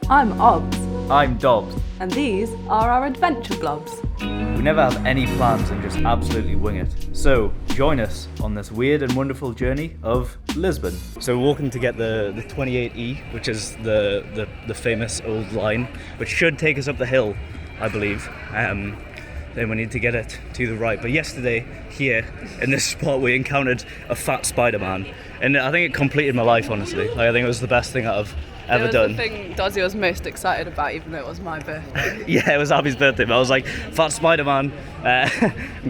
I'm Obs, I'm Dobbs. and these are our adventure blobs. We never have any plans and just absolutely wing it. So, join us on this weird and wonderful journey of Lisbon. So we're walking to get the 28E, which is the famous old line, which should take us up the hill, I believe. Then we need to get it to the right. But yesterday, here, in this spot, we encountered a fat Spider-Man. And I think it completed my life, honestly. Like, I think it was the best thing I've ever done. It was the thing Dodgy was most excited about, even though it was my birthday. Yeah, it was Abby's birthday, but I was like, fat Spider-Man.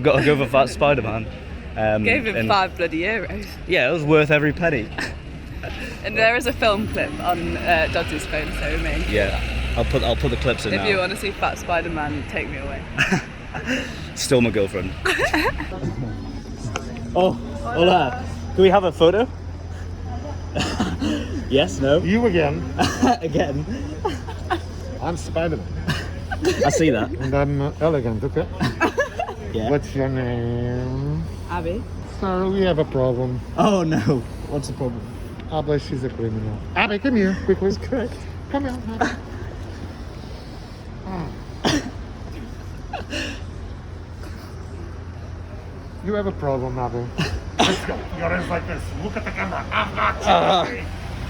Got to go for fat Spider-Man. Gave him €5 bloody euros. Yeah, it was worth every penny. And there is a film clip on Dodgy's phone, so we may include that. I'll put the clips in now. If you want to see fat Spider-Man, take me away. Still my girlfriend. Oh, hola. Can we have a photo? Yes, no? You again. Again. I'm Spiderman. I see that. And I'm elegant, okay? Yeah. What's your name? Abby. Sir, we have a problem. Oh no. What's the problem? Abby, she's a criminal. Abby, come here, quickly. Correct. Come here, Abby. You have a problem, Abby. Let's go. Your hands like this. Look at the camera. I'm not you.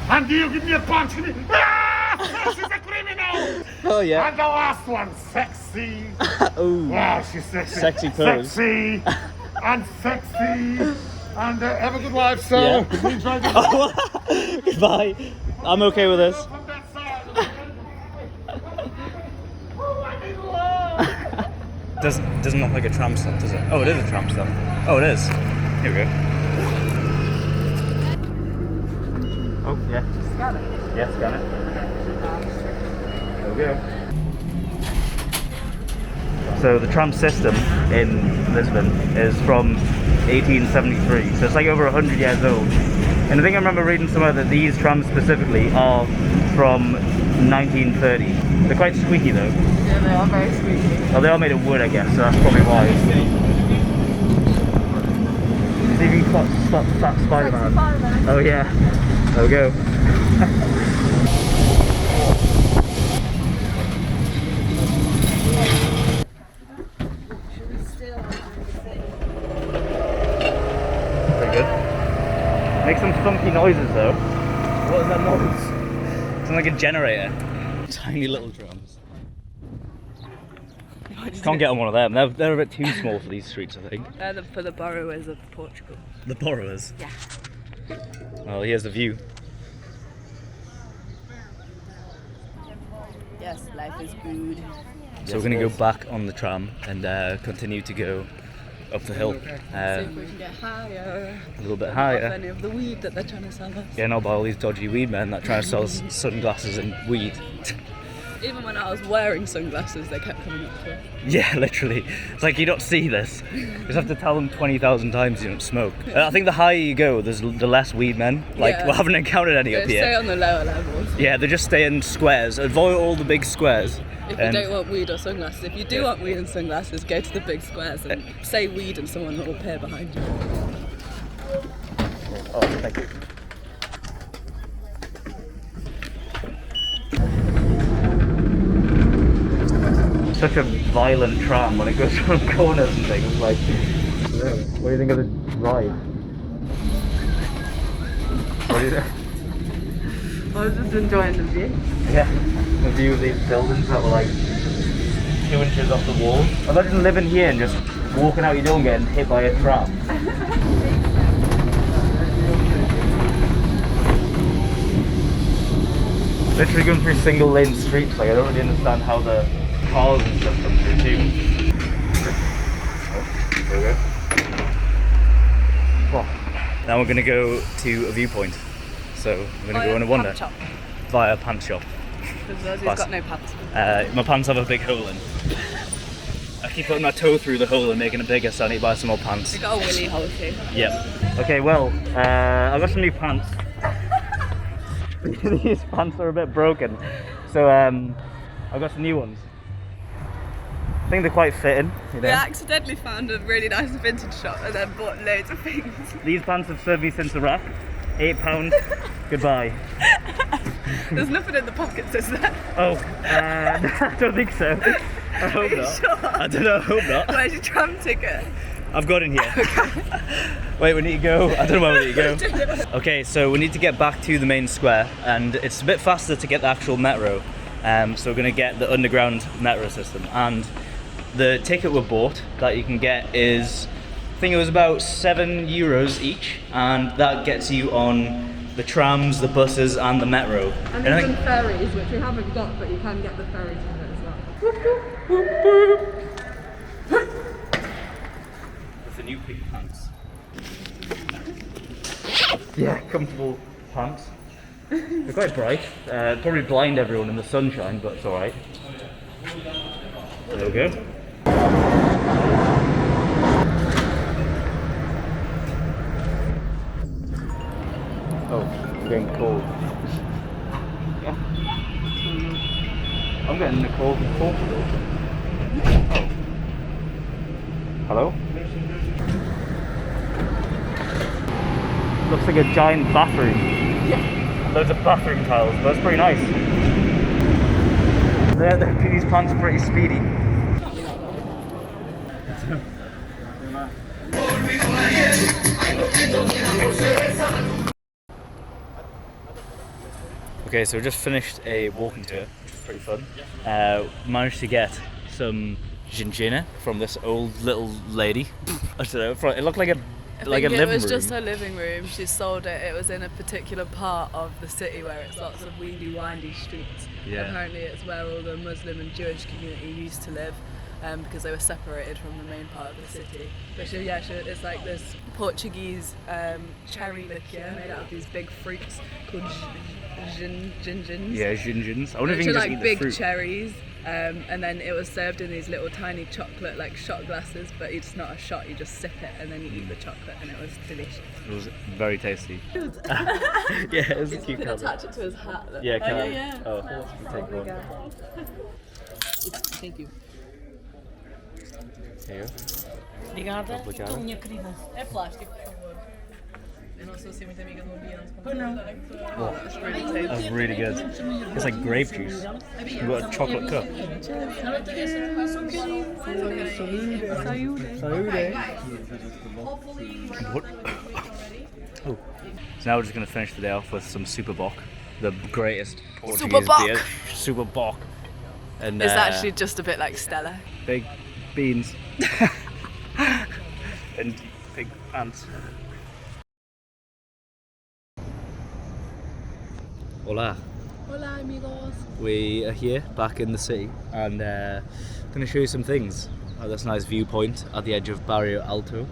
And you give me a punch. Give me. Ah! She's a criminal. Oh yeah. And the last one, sexy. Ooh. Wow, she's sexy. Sexy pose. Sexy. And sexy. And have a good life, so. Yeah. Enjoy the Goodbye. I'm okay with this. From that side. Oh, I'm in love. Doesn't look like a tram stop, does it? Oh, it is a tram stop. Oh, it is. Here we go. Oh, yeah. Scan it. Yeah, scan it. There we go. So the tram system in Lisbon is from 1873, so it's like over 100 years old. And I think I remember reading somewhere that these trams specifically are from 1930. They're quite squeaky though. Yeah, they are very squeaky. Oh, they are made of wood, I guess, so that's probably why. It's even fat Spider-Man. Spider-Man. Oh yeah. There we go. Pretty good. Makes some funky noises though. What is that noise? Sounds like a generator. Tiny little drums. Can't get on one of them. They're a bit too small for these streets, I think. They're for the borrowers of Portugal. The borrowers? Yeah. Well, here's the view. Yes, life is good. So we're going to go back on the tram and continue to go up the hill. See if we can get higher. A little bit Off higher. any of the weed that they're trying to sell us. Yeah, not by all these dodgy weed men that try to sell us sunglasses and weed. Even when I was wearing sunglasses, they kept coming up to us. Yeah, literally. It's like you don't see this. You just have to tell them 20,000 times you don't smoke. I think the higher you go, there's the less weed men. Like, Yeah. we haven't encountered any They up here. stay on the lower levels. Yeah, they just stay in squares. Avoid all the big squares. If you don't want weed or sunglasses, if you do want weed and sunglasses, go to the big squares and say weed and someone will appear behind you. Oh, thank you. Such a violent tram when it goes around corners and things. Like, what do you think of the ride? What do you think? I was just enjoying the view. Yeah, the view of these buildings that were like 2 inches off the wall. Imagine living here and just walking out your door and getting hit by a tram. Literally going through single lane streets, like I don't really understand how the cars and stuff come through too. Oh, there we go. Oh. Now we're going to go to a viewpoint. So we're going to go on a wander. Via a pants shop. Because he's got no pants. My pants have a big hole in. I keep putting my toe through the hole and making it bigger, so I need to buy some more pants. You got a willy hole too. Yep. Okay, well, I got some new pants. These pants are a bit broken, so I got some new ones. I think they're quite fitting. You know? We accidentally found a really nice vintage shop and then bought loads of things. These pants have served me since Iraq. £8. Goodbye. There's nothing in the pockets, is there? Oh, I don't think so. I hope not. Sure? I don't know, I hope not. Where's your tram ticket? I've got in here. Wait, we need to go. I don't know where we need to go. Okay, so we need to get back to the main square, and it's a bit faster to get the actual metro. So we're going to get the underground metro system. And the ticket we bought that you can get is, I think it was about €7 each, and that gets you on the trams, the buses, and the metro. And I even think ferries, which we haven't got, but you can get the ferries from it as well. the new pink pants. Yeah, comfortable pants. They're quite bright. Probably blind everyone in the sunshine, but it's alright. There we go. Oh, I'm getting cold. Yeah. I'm getting the cold from Portugal. Oh. Hello? Looks like a giant bathroom. Yeah. Loads of bathroom tiles, but it's pretty nice. These plants are pretty speedy. Okay, so we just finished a walking tour, which was pretty fun. Managed to get some gingina from this old little lady. I don't know, it looked like a living room. It was just her living room. She sold it. It was in a particular part of the city where it's lots of weedy, windy streets. Yeah. Apparently it's where all the Muslim and Jewish community used to live. Because they were separated from the main part of the city. But it's like this Portuguese cherry liqueur made out of these big fruits called gingins. Yeah, gingins. I wonder if you Which can are just like eat the big fruit. cherries. And then it was served in these little tiny chocolate like shot glasses, but it's not a shot, you just sip it and then you eat the chocolate, and it was delicious. It was very tasty. Yeah, it was a cute You can cover. attach it to his hat. Look. Yeah, can I? Yeah. Oh, take one. Thank you. Here. Obrigada. Obrigado. Então, minha querida. É plástico, por favor. Eu não sou assim muito amiga do ambiente. Pois não. That's really tasty. That's really good. It's like grape juice. You've got a chocolate cup. What? Oh. So now we're just going to finish the day off with some super bock, the greatest Portuguese bock. beer. Super bock. And It's actually just a bit like Stella. big beans and big ants. Hola. Hola amigos. We are here back in the city and going to show you some things at this nice viewpoint at the edge of Barrio Alto.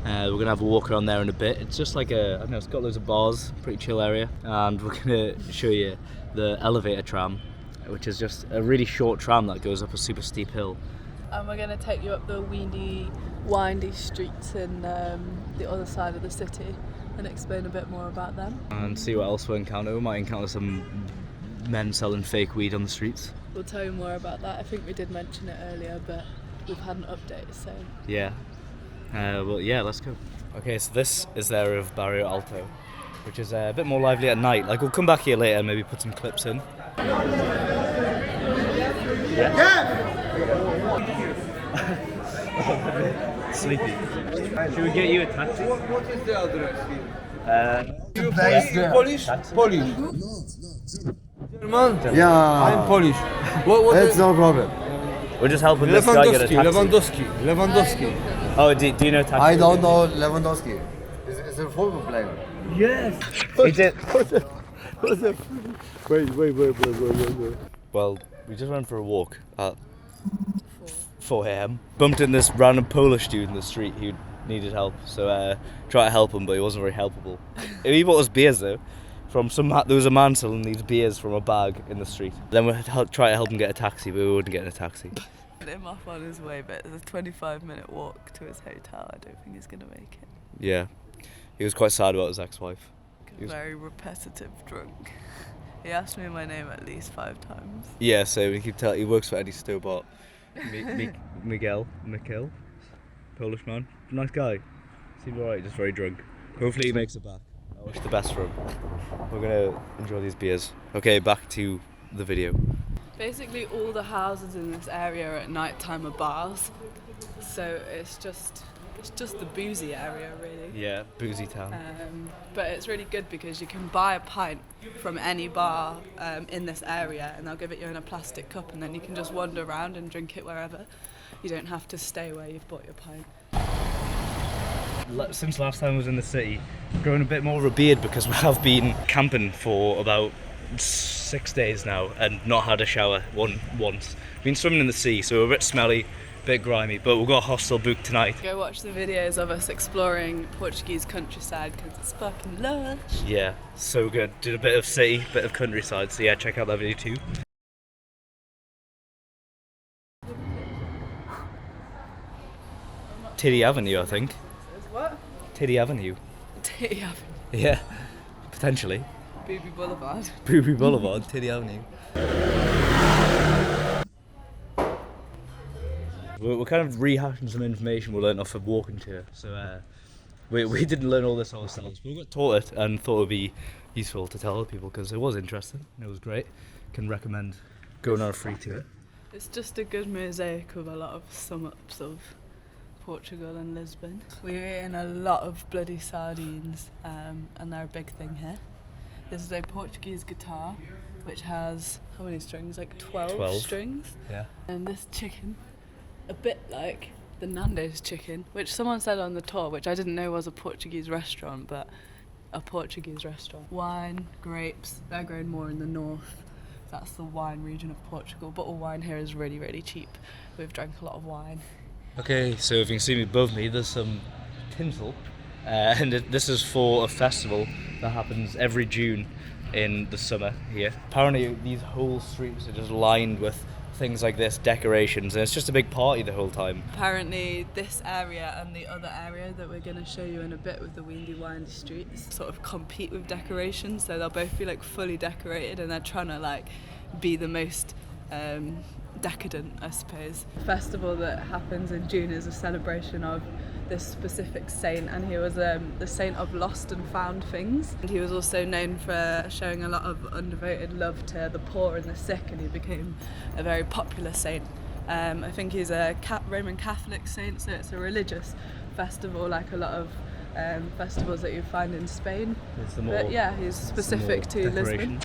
We're going to have a walk around there in a bit. It's just like I don't know, it's got loads of bars, pretty chill area, and we're going to show you the elevator tram, which is just a really short tram that goes up a super steep hill. And we're going to take you up the windy streets in the other side of the city and explain a bit more about them. And see what else we encounter. We might encounter some men selling fake weed on the streets. We'll tell you more about that. I think we did mention it earlier, but we've had an update, so... Yeah. Well, yeah, let's go. Okay, so this is the area of Barrio Alto, which is a bit more lively at night. Like, we'll come back here later and maybe put some clips in. Sleepy. Should we get you a taxi? What is the address here? Polish? Polish. German? Yeah, I'm Polish. What it's no problem. We're just helping this guy get a taxi. Lewandowski. Oh, do you know taxi? I don't know Lewandowski. Is a football player. Yes. He did. Wait. Well, we just went for a walk at 4 a.m. Bumped in this random Polish dude in the street who needed help, so tried to help him, but he wasn't very helpable. He bought us beers though. There was a man selling these beers from a bag in the street. Then we tried to help him get a taxi, but we wouldn't get in a taxi. Him off on his way, but it's a 25-minute walk to his hotel. I don't think he's going to make it. Yeah, he was quite sad about his ex-wife. Very repetitive drunk. He asked me my name at least 5 times. Yeah, so he works for Eddie Stobart. Miguel, Polish man, nice guy. Seems alright, just very drunk. Hopefully he makes it back. I wish the best for him. We're gonna enjoy these beers. Okay, back to the video. Basically, all the houses in this area at night time are bars, so it's just the boozy area, really. Yeah, boozy town. But it's really good because you can buy a pint from any bar in this area, and they'll give it you in a plastic cup, and then you can just wander around and drink it wherever. You don't have to stay where you've bought your pint. Since last time I was in the city, I've grown a bit more of a beard because we have been camping for about 6 days now and not had a shower once. Been swimming in the sea, so we're a bit smelly, a bit grimy, but we've got a hostel booked tonight. Go watch the videos of us exploring Portuguese countryside because it's fucking lush. Yeah, so good. Did a bit of city, bit of countryside, so yeah, check out that video too. Titty Avenue, I think. What? Titty Avenue. Titty Avenue. Yeah, potentially. Booby Boulevard. Booby Boulevard, Titty Avenue. We're kind of rehashing some information we learned off of walking tour. So we didn't learn all this ourselves, but we got taught it and thought it would be useful to tell other people because it was interesting and it was great. Can recommend going on a free tour. It's just a good mosaic of a lot of sum-ups of Portugal and Lisbon. We're eating a lot of bloody sardines, and they're a big thing here. This is a Portuguese guitar, which has, how many strings? Like 12 strings. Yeah. And this chicken, a bit like the Nando's chicken, which someone said on the tour, which I didn't know was a Portuguese restaurant, but a Portuguese restaurant. Wine, grapes, they're grown more in the north. That's the wine region of Portugal. Bottled wine here is really, really cheap. We've drank a lot of wine. Okay, so if you can see above me, there's some tinsel, and this is for a festival that happens every June in the summer here. Apparently these whole streets are just lined with things like this, decorations, and it's just a big party the whole time. Apparently this area and the other area that we're going to show you in a bit with the windy windy streets sort of compete with decorations, so they'll both be like fully decorated and they're trying to like be the most decadent, I suppose. The festival that happens in June is a celebration of this specific saint, and he was the saint of lost and found things. And he was also known for showing a lot of undevoted love to the poor and the sick, and he became a very popular saint. I think he's a Roman Catholic saint, so it's a religious festival like a lot of festivals that you find in Spain. But yeah, he's specific to Lisbon.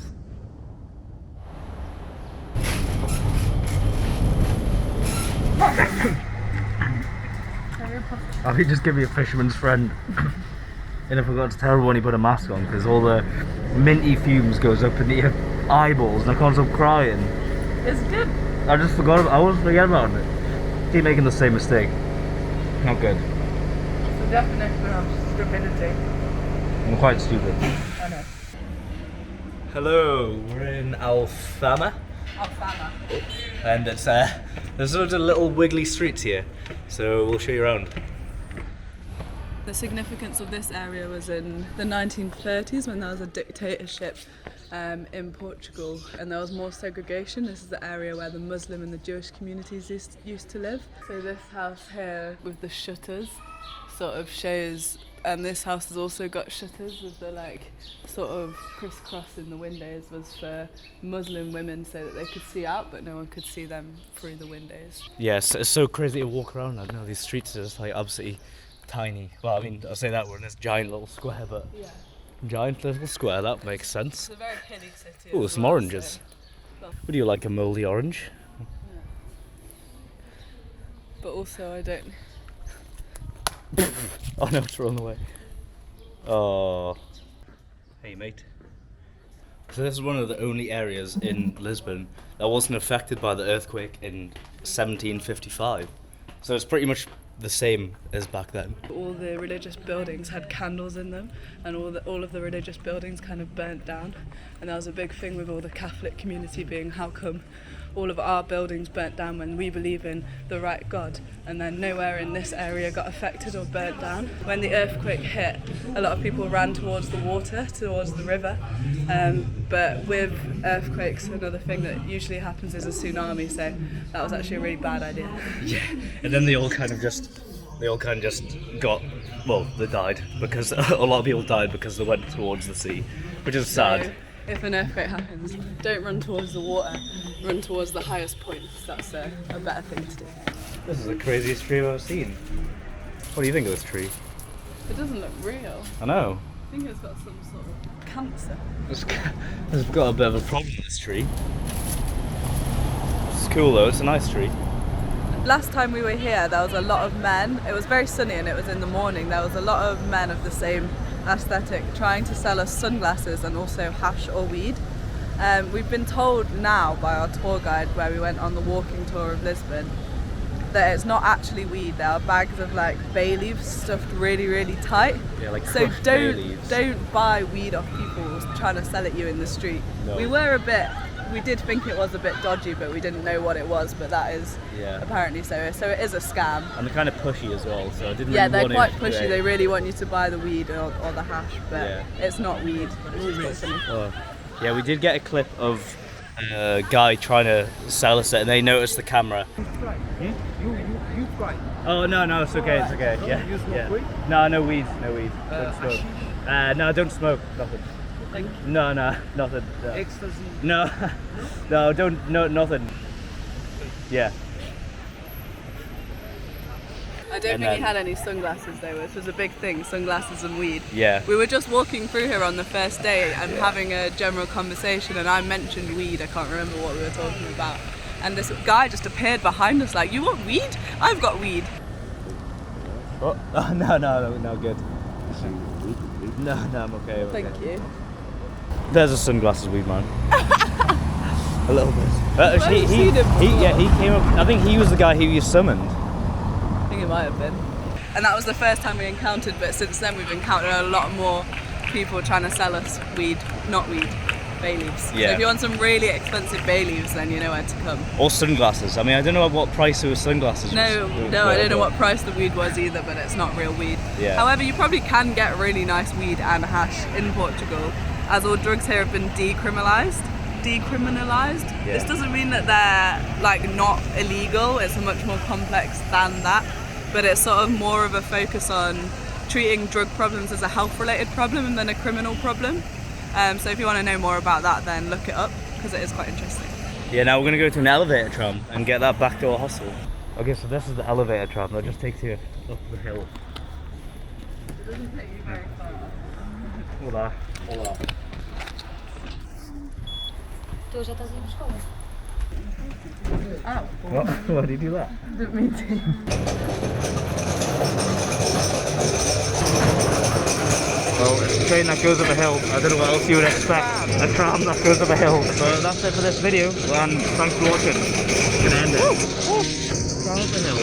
I think just give me a fisherman's friend. And I forgot to tell everyone he put a mask on because all the minty fumes goes up into your eyeballs and I can't stop crying. It's good. I just forgot about I always forget about it. Keep making the same mistake. Not good. It's the definition of stupidity. I'm quite stupid. I know. Hello, we're in Alfama. Alfama. And it's there's sort of little wiggly streets here. So we'll show you around. The significance of this area was in the 1930s when there was a dictatorship in Portugal and there was more segregation. This is the area where the Muslim and the Jewish communities used to live. So this house here with the shutters sort of shows, and this house has also got shutters with the like sort of crisscross in the windows, was for Muslim women so that they could see out but no one could see them through the windows. Yes, it's so crazy to walk around. I don't know, these streets are just like absolutely tiny. Well, I mean, I'll say that we're in this giant little square, but Yeah. giant little square, that makes sense. It's a very hilly city. Oh, as some well, oranges. so- Would you like a mouldy orange? But also I don't. Oh no, it's rolling away. Oh. Hey mate. So this is one of the only areas in Lisbon that wasn't affected by the earthquake in 1755. So it's pretty much the same as back then. All the religious buildings had candles in them, and all of the religious buildings kind of burnt down. And there was a big thing with all the Catholic community being, how come all of our buildings burnt down when we believe in the right God, and then nowhere in this area got affected or burnt down. When the earthquake hit, a lot of people ran towards the water, towards the river, but with earthquakes, another thing that usually happens is a tsunami, so that was actually a really bad idea. Yeah. And then they all kind of just got well, they died because a lot of people died because they went towards the sea, which is sad. So, if an earthquake happens, don't run towards the water, run towards the highest points. That's a better thing to do. This is the craziest tree I've ever seen. What do you think of this tree? It doesn't look real. I know. I think it's got some sort of cancer. It's got a bit of a problem with this tree. It's cool though, it's a nice tree. Last time we were here, there was a lot of men. It was very sunny and it was in the morning. There was a lot of men of the same aesthetic trying to sell us sunglasses and also hash or weed. We've been told now by our tour guide, where we went on the walking tour of Lisbon, that it's not actually weed. There are bags of like bay leaves stuffed really, really tight. Yeah, like so crushed bay leaves. don't buy weed off people trying to sell it you in the street. No. We did think it was a bit dodgy, but we didn't know what it was. But that is apparently so. So it is a scam. And they're kind of pushy as well, so I didn't Yeah, really they're want quite to, pushy. They really want you to buy the weed or the hash, but it's not weed. It's just quite funny. Oh. Yeah, we did get a clip of a guy trying to sell us it, and they noticed the camera. You try. Oh no, it's okay, it's okay. Yeah, You smoke weed? No, no weed. Don't smoke. No, don't smoke. Nothing. Thank you. No, nothing. No. Ecstasy. No, nothing. Yeah. I don't And think he then- had any sunglasses though, which was a big thing, sunglasses and weed. Yeah. We were just walking through here on the first day and having a general conversation, and I mentioned weed. I can't remember what we were talking about. And this guy just appeared behind us like, you want weed? I've got weed. Oh, no, good. No, I'm okay. I'm Thank okay. you. There's a sunglasses weed man. A little bit. I've seen him He came up. I think he was the guy who you summoned. I think it might have been. And that was the first time we encountered, but since then we've encountered a lot more people trying to sell us weed, not weed, bay leaves. Yeah. So if you want some really expensive bay leaves, then you know where to come. Or sunglasses. I mean, I don't know what price it was sunglasses. No, was, I don't know what price the weed was either, but it's not real weed. Yeah. However, you probably can get really nice weed and hash in Portugal, as all drugs here have been decriminalised. Yeah. This doesn't mean that they're like not illegal. It's much more complex than that, but it's sort of more of a focus on treating drug problems as a health-related problem and then a criminal problem. So if you want to know more about that, then look it up because it is quite interesting. Yeah, now we're going to go to an elevator tram and get that back to our hostel. Okay, so this is the elevator tram that just takes you up the hill. It doesn't take you very far. Hola. Tu já estás na escola? Why did you do that? Didn't mean to. Well, it's a train that goes up a hill. I don't know what else you would expect. A tram that goes up a hill. So that's it for this video, and thanks for watching. It's gonna end it. Tram up the hill.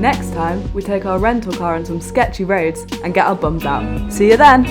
Next time, we take our rental car on some sketchy roads and get our bums out. See you then!